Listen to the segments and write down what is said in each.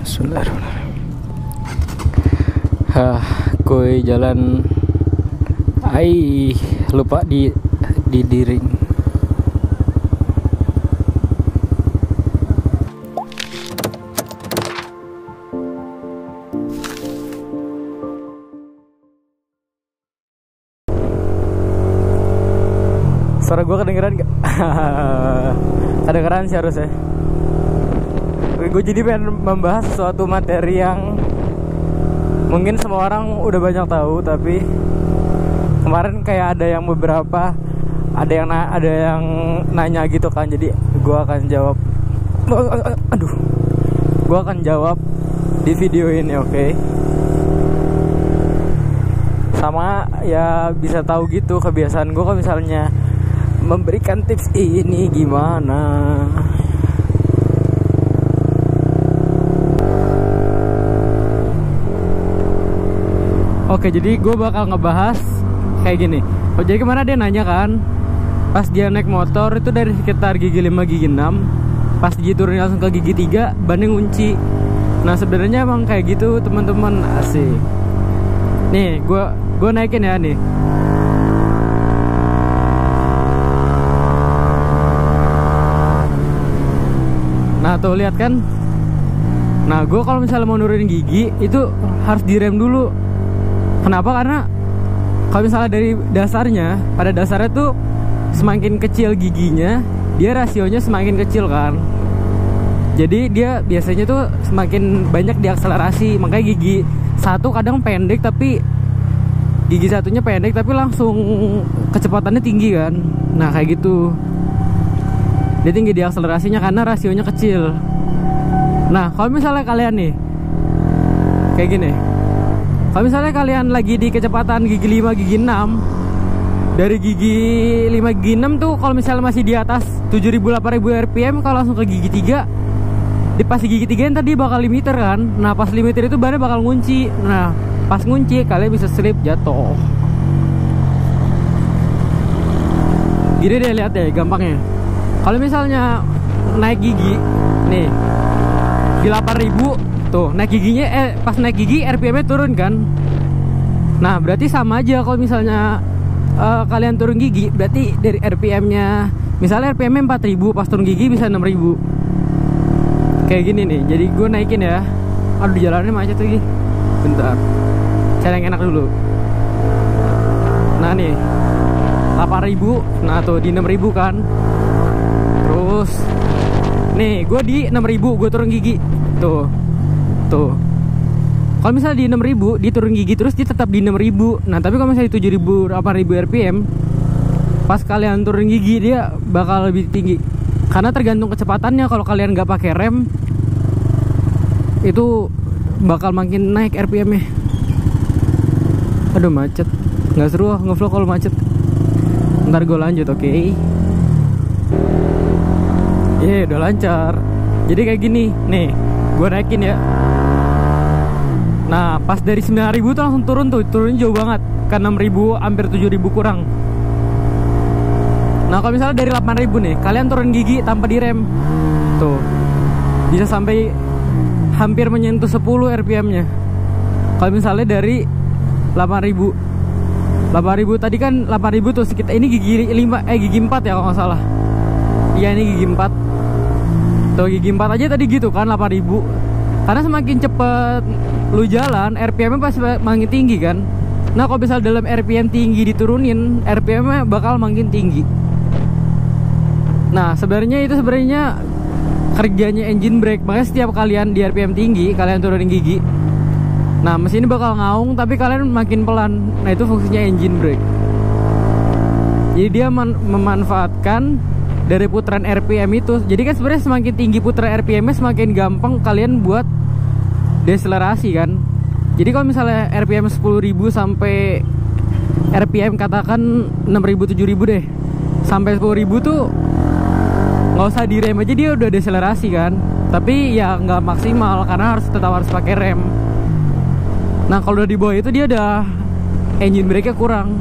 Bismillahirrahmanirrahim. Kuy jalan. Lupa di diring. Suara gue kedengeran gak? Kedengeran sih harusnya. Gue jadi pengen membahas suatu materi yang mungkin semua orang udah banyak tahu, tapi kemarin kayak ada yang nanya gitu kan, jadi gue akan jawab. Gue akan jawab di video ini, oke? Sama ya bisa tahu gitu kebiasaan gue kalau misalnya memberikan tips ini gimana. Oke, jadi gue bakal ngebahas kayak gini. Oh, jadi kemana dia nanya kan, pas dia naik motor itu dari sekitar gigi 5, gigi 6, pas dia turun langsung ke gigi 3, bannya ngunci. Nah sebenarnya emang kayak gitu teman-teman, asik. Nih gue naikin ya nih. Nah tuh lihat kan. Nah gue kalau misalnya mau nurunin gigi itu harus direm dulu. Kenapa? Karena kalau misalnya dari dasarnya, pada dasarnya tuh semakin kecil giginya, dia rasionya semakin kecil kan. Jadi dia biasanya tuh semakin banyak diakselerasi. Makanya gigi satu kadang pendek, tapi gigi satunya pendek tapi langsung kecepatannya tinggi kan. Nah kayak gitu, dia tinggi diakselerasinya karena rasionya kecil. Nah kalau misalnya kalian nih kayak gini, kalau misalnya kalian lagi di kecepatan gigi 5, gigi 6, dari gigi 5, gigi 6 tuh kalau misalnya masih di atas 7.000, 8.000 rpm, kalau langsung ke gigi 3, di pas gigi 3 tadi bakal limiter kan. Nah pas limiter itu bannya bakal ngunci. Nah pas ngunci kalian bisa slip, jatuh. Gini deh, lihat deh gampangnya. Kalau misalnya naik gigi nih di 8.000 tuh, naik giginya pas naik gigi RPM-nya turun kan. Nah berarti sama aja kalau misalnya kalian turun gigi, berarti dari RPM-nya, misalnya RPM-nya 4.000, pas turun gigi bisa 6.000. Kayak gini nih. Jadi gue naikin ya. Aduh jalannya macet lagi. Bentar, cari yang enak dulu. Nah nih 8.000. Nah tuh di 6.000 kan. Terus nih gue di 6.000, gue turun gigi. Tuh kalau misalnya di 6.000 dia turun gigi terus, dia tetap di 6.000. Nah tapi kalau misalnya di 7.000, 8.000 rpm, pas kalian turun gigi dia bakal lebih tinggi. Karena tergantung kecepatannya. Kalau kalian nggak pakai rem, itu bakal makin naik RPM-nya. Aduh macet, nggak seru ngevlog kalau macet. Ntar gue lanjut, oke? Udah lancar. Jadi kayak gini nih, gue naikin ya. Nah pas dari 9.000 tuh langsung turun tuh, turunnya jauh banget, ke 6.000, hampir 7.000 kurang. Nah kalau misalnya dari 8.000 nih, kalian turun gigi tanpa direm, tuh bisa sampai hampir menyentuh 10 rpm-nya. Kalau misalnya dari 8.000 tadi kan 8.000 tuh sekitar, ini gigi 4 ya kalau nggak salah. Iya ini gigi 4. Tuh gigi 4 aja tadi gitu kan 8.000. Karena semakin cepet lu jalan, RPM-nya pasti makin tinggi kan. Nah kalau misalnya dalam RPM tinggi diturunin, RPM-nya bakal makin tinggi. Nah sebenarnya itu kerjanya engine brake. Makanya setiap kalian di RPM tinggi, kalian turunin gigi, nah mesin ini bakal ngaung, tapi kalian makin pelan. Nah itu fungsinya engine brake. Jadi dia memanfaatkan dari putaran RPM itu. Jadi kan sebenarnya semakin tinggi putaran RPM-nya, semakin gampang kalian buat deselerasi kan. Jadi kalau misalnya RPM 10.000 sampai RPM katakan 6.000, 7.000 deh, sampai 10.000 tuh nggak usah direm aja, dia udah deselerasi kan. Tapi ya nggak maksimal karena tetap harus pakai rem. Nah kalau udah di bawah itu dia udah engine brake-nya kurang.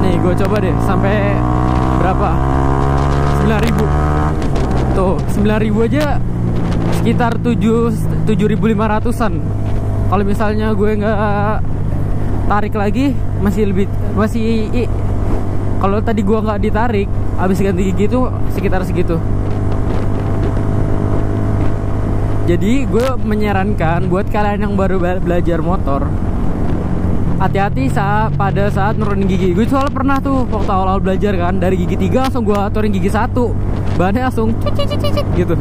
Nih gue coba deh sampai berapa. 9.000. Tuh 9.000 aja sekitar 7.500-an. Kalau misalnya gue nggak tarik lagi kalau tadi gue nggak ditarik habis ganti gigi tuh sekitar segitu. Jadi gue menyarankan buat kalian yang baru belajar motor, hati-hati pada saat nurunin gigi. Gue soalnya pernah tuh waktu awal-awal belajar kan, dari gigi 3 langsung gue turun gigi 1, bahannya langsung cicit gitu.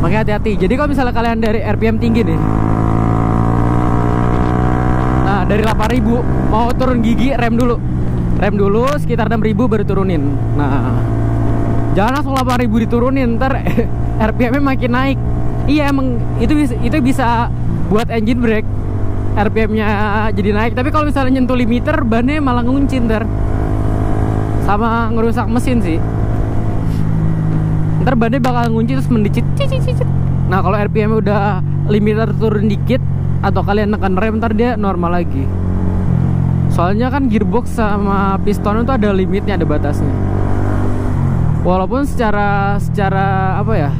Makanya hati-hati. Jadi kalau misalnya kalian dari RPM tinggi nih, nah dari 8.000 mau turun gigi, rem dulu sekitar 6.000 baru turunin. Nah jangan langsung 8.000 diturunin, ntar RPM-nya makin naik. Iya emang itu bisa buat engine brake, RPM-nya jadi naik. Tapi kalau misalnya nyentuh limiter, bannya malah ngunci ntar, sama ngerusak mesin sih. Ntar bannya bakal ngunci terus mendicit. Nah kalau RPM udah limiter turun dikit atau kalian nekan rem, ntar dia normal lagi. Soalnya kan gearbox sama piston itu ada limitnya, ada batasnya. Walaupun secara apa ya,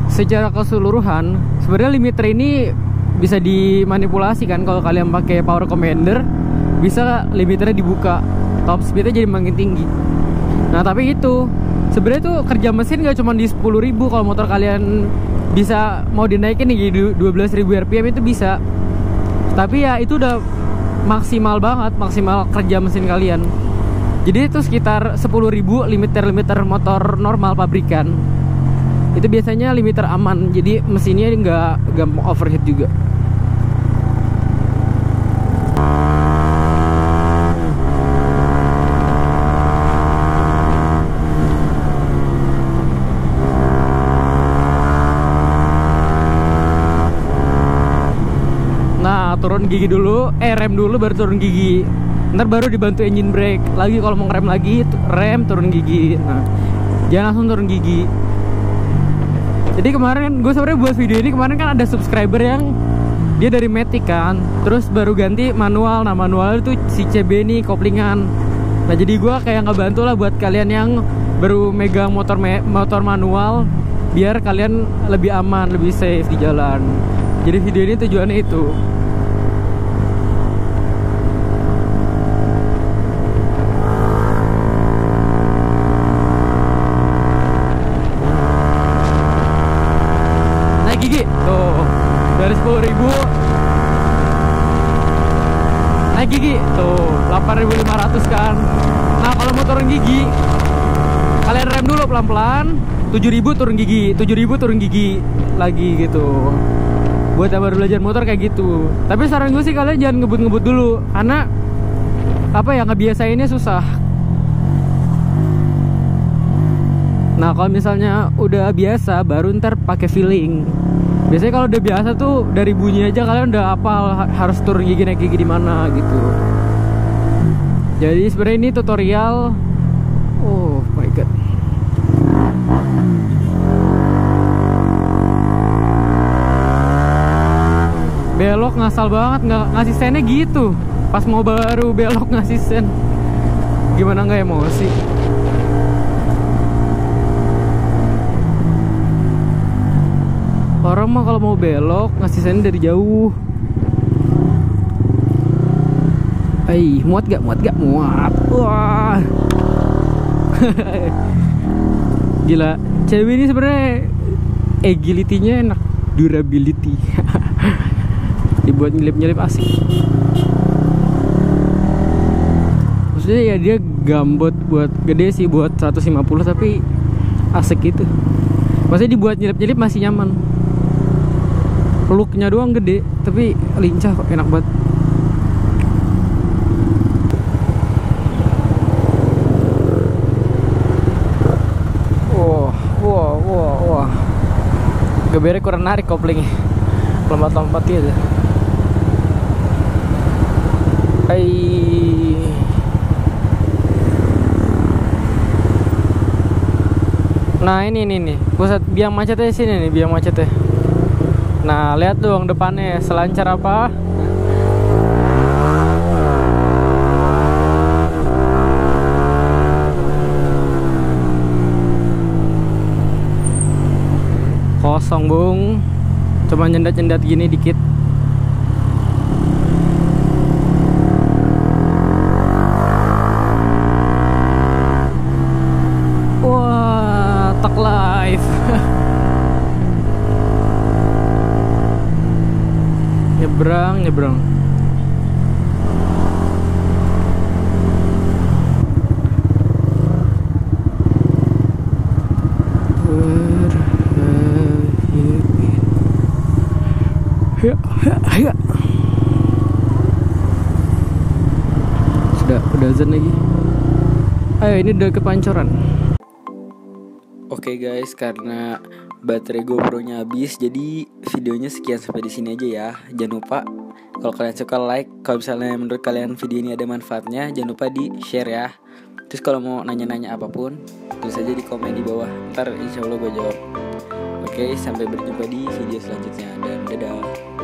secara keseluruhan sebenarnya limiter ini bisa dimanipulasi kan. Kalau kalian pakai power commander, bisa limiternya dibuka, top speednya jadi makin tinggi. Nah tapi itu sebenarnya tuh kerja mesin gak cuma di 10.000. Kalau motor kalian bisa mau dinaikin nih di 12.000 rpm itu bisa. Tapi ya itu udah maksimal banget, maksimal kerja mesin kalian. Jadi itu sekitar 10.000 limiter motor normal pabrikan. Itu biasanya limiter aman, jadi mesinnya nggak gampang overheat juga. Nah turun gigi dulu, rem dulu baru turun gigi. Ntar baru dibantu engine brake lagi. Kalau mau ngerem lagi, rem turun gigi. Nah jangan langsung turun gigi. Jadi kemarin gue sebenarnya buat video ini kemarin kan ada subscriber yang dia dari Matic kan, terus baru ganti manual. Nah manual itu si CB nih koplingan. Nah jadi gue kayak ngebantu lah buat kalian yang baru megang motor manual, biar kalian lebih aman, lebih safe di jalan. Jadi video ini tujuannya itu. Gigi tuh dari 10.000 naik gigi tuh 8.500 kan. Nah kalau mau turun gigi, kalian rem dulu pelan-pelan, 7.000 turun gigi, 7.000 turun gigi lagi gitu. Buat yang baru belajar motor kayak gitu. Tapi saran gue sih kalian jangan ngebut-ngebut dulu, karena apa ya, ngebiasainnya susah. Nah kalau misalnya udah biasa, baru ntar pakai feeling. Biasanya kalau udah biasa tuh dari bunyi aja kalian udah hafal harus turun gigi naik gigi di mana gitu. Jadi sebenarnya ini tutorial. Oh my god. Belok ngasal banget, nggak ngasih sennya gitu. Pas mau baru belok ngasih sen. Gimana nggak emosi? Orang mah kalau mau belok ngasih sen dari jauh. Muat gak? Muat. Wah. Gila, cewek ini sebenarnya agility-nya enak, durability. Dibuat nyelip-nyelip asik. Maksudnya ya dia gambot buat gede sih, buat 150, tapi asik gitu. Maksudnya dibuat nyelip-nyelip masih nyaman. Looknya doang gede, tapi lincah kok, enak banget. Wah. Gebernya kurang narik koplingnya, lompat-lompat gitu. Nah ini nih pusat biang macetnya sini nih, biang macetnya. Nah lihat dong depannya selancar apa. doang bung, cuma nyendat-nyendat gini dikit. Wah, tak live. nyebrang. Ya. Udah azan lagi. Ayo, ini udah kepancoran. Oke guys, karena baterai GoPro-nya habis, jadi videonya sekian sampai di sini aja ya. Jangan lupa kalau kalian suka like, kalau misalnya menurut kalian video ini ada manfaatnya, jangan lupa di share ya. Terus kalau mau nanya-nanya apapun, tulis aja di komen di bawah. Ntar insya Allah gue jawab. Oke, sampai berjumpa di video selanjutnya dan dadah.